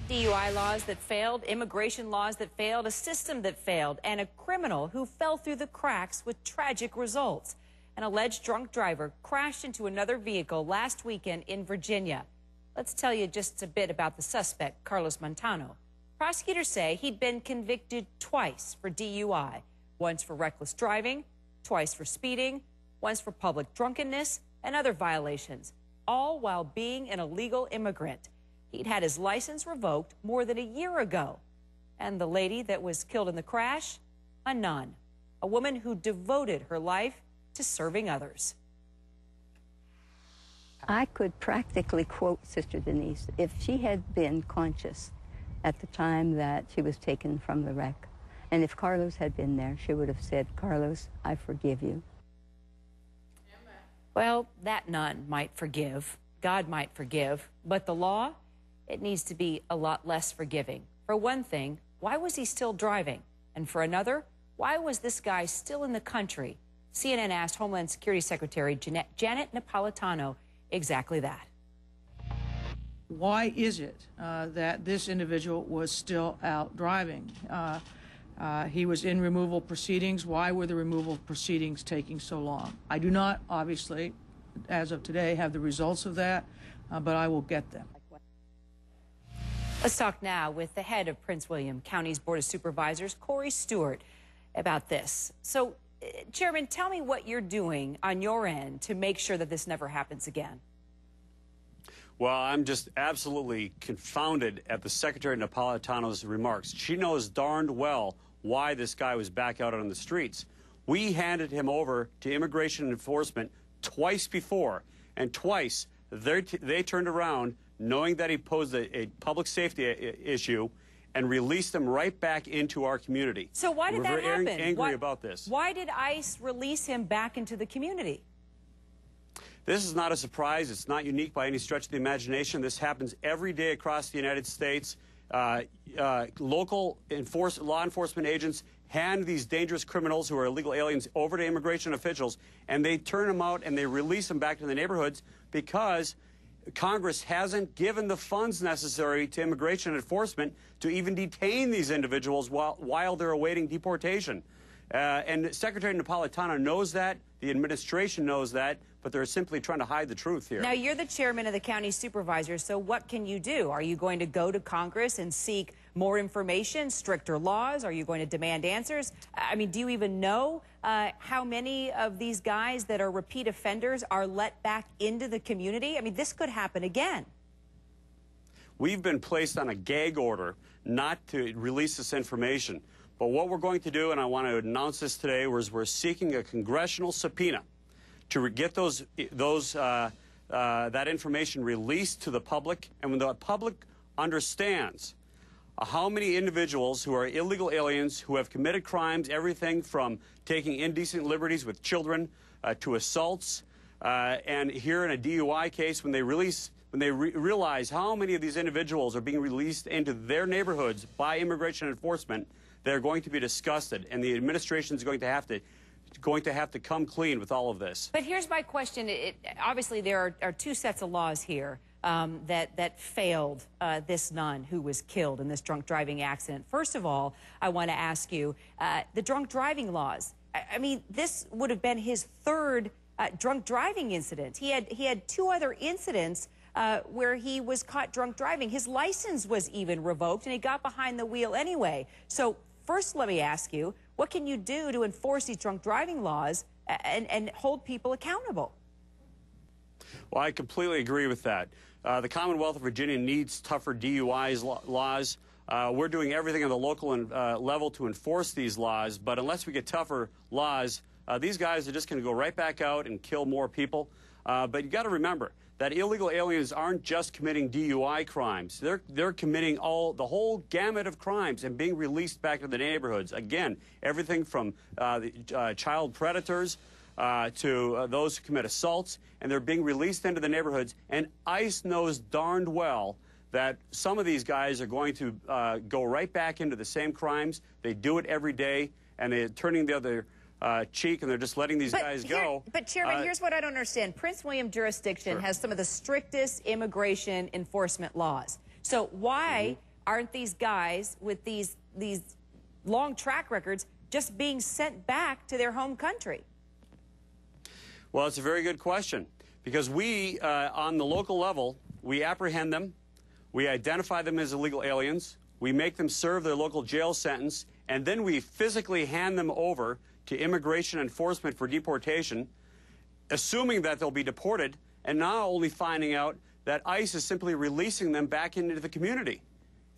DUI laws that failed, immigration laws that failed, a system that failed, and a criminal who fell through the cracks with tragic results. An alleged drunk driver crashed into another vehicle last weekend in Virginia. Let's tell you just a bit about the suspect, Carlos Montano. Prosecutors say he'd been convicted twice for DUI, once for reckless driving, twice for speeding, once for public drunkenness, and other violations, all while being an illegal immigrant. He'd had his license revoked more than a year ago. And the lady that was killed in the crash, a nun, a woman who devoted her life to serving others. I could practically quote Sister Denise. If she had been conscious at the time that she was taken from the wreck, and if Carlos had been there, she would have said, "Carlos, I forgive you." Well, that nun might forgive, God might forgive, but the law, it needs to be a lot less forgiving. For one thing, why was he still driving? And for another, why was this guy still in the country? CNN asked Homeland Security Secretary Janet Napolitano exactly that. Why is it that this individual was still out driving? He was in removal proceedings. Why were the removal proceedings taking so long? I do not, obviously, as of today, have the results of that, but I will get them. Let's talk now with the head of Prince William County's Board of Supervisors, Stewart, about this. So, Chairman, tell me what you're doing on your end to make sure that this never happens again. Well, I'm just absolutely confounded at the Secretary Napolitano's remarks. She knows darned well why this guy was back out on the streets. We handed him over to immigration enforcement twice before, and twice they turned around knowing that he posed a public safety issue and released him right back into our community. So why did that happen? We're very angry about this. Why did ICE release him back into the community? This is not a surprise. It's not unique by any stretch of the imagination. This happens every day across the United States. Local law enforcement agents hand these dangerous criminals who are illegal aliens over to immigration officials, and they turn them out and they release them back to the neighborhoods because Congress hasn't given the funds necessary to immigration enforcement to even detain these individuals while they're awaiting deportation. And Secretary Napolitano knows that, the administration knows that, but they're simply trying to hide the truth here. Now, you're the chairman of the county supervisors, so what can you do? Are you going to go to Congress and seek more information, stricter laws? Are you going to demand answers? I mean, do you even know how many of these guys that are repeat offenders are let back into the community? I mean, this could happen again. We've been placed on a gag order not to release this information. But what we're going to do, and I want to announce this today, is we're seeking a congressional subpoena to get that information released to the public. And when the public understands how many individuals who are illegal aliens who have committed crimes, everything from taking indecent liberties with children to assaults, and here in a DUI case, when they realize how many of these individuals are being released into their neighborhoods by immigration enforcement, they're going to be disgusted, and the administration is going to have to come clean with all of this. But here's my question. Obviously, there are two sets of laws here that failed this nun who was killed in this drunk driving accident. First of all, I want to ask you, the drunk driving laws. I mean, this would have been his third drunk driving incident. He had two other incidents where he was caught drunk driving. His license was even revoked, and he got behind the wheel anyway. So first, let me ask you, what can you do to enforce these drunk driving laws and hold people accountable? Well, I completely agree with that. The Commonwealth of Virginia needs tougher DUI laws. We're doing everything on the local level to enforce these laws, but unless we get tougher laws, these guys are just going to go right back out and kill more people. But you got to remember that illegal aliens aren't just committing DUI crimes. They're committing the whole gamut of crimes and being released back to the neighborhoods. Again, everything from child predators to those who commit assaults, and they're being released into the neighborhoods. And ICE knows darned well that some of these guys are going to go right back into the same crimes. They do it every day, and they're turning the other cheek, and they're just letting these guys go. But, Chairman, here's what I don't understand. Prince William jurisdiction has some of the strictest immigration enforcement laws. So why aren't these guys with these long track records just being sent back to their home country? Well, it's a very good question, because we, on the local level, we apprehend them, we identify them as illegal aliens, we make them serve their local jail sentence, and then we physically hand them over to immigration enforcement for deportation, assuming that they'll be deported, and not only finding out that ICE is simply releasing them back into the community.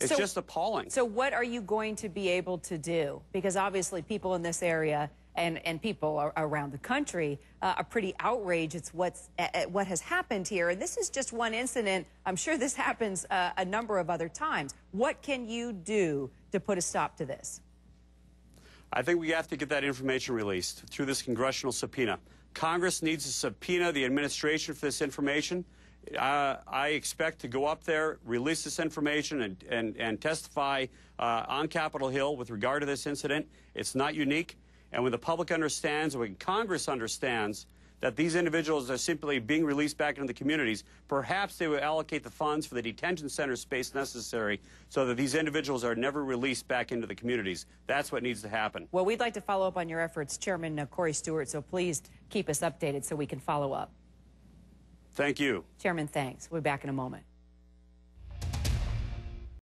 It's just appalling. So what are you going to be able to do? Because obviously people in this area and people around the country are pretty outraged at what has happened here. And this is just one incident. I'm sure this happens a number of other times. What can you do to put a stop to this? I think we have to get that information released through this congressional subpoena. Congress needs to subpoena the administration for this information. I expect to go up there, release this information, and testify on Capitol Hill with regard to this incident. It's not unique. And when the public understands, when Congress understands that these individuals are simply being released back into the communities, perhaps they will allocate the funds for the detention center space necessary so that these individuals are never released back into the communities. That's what needs to happen. Well, we'd like to follow up on your efforts, Chairman Corey Stewart, so please keep us updated so we can follow up. Thank you. Chairman, thanks. We'll be back in a moment.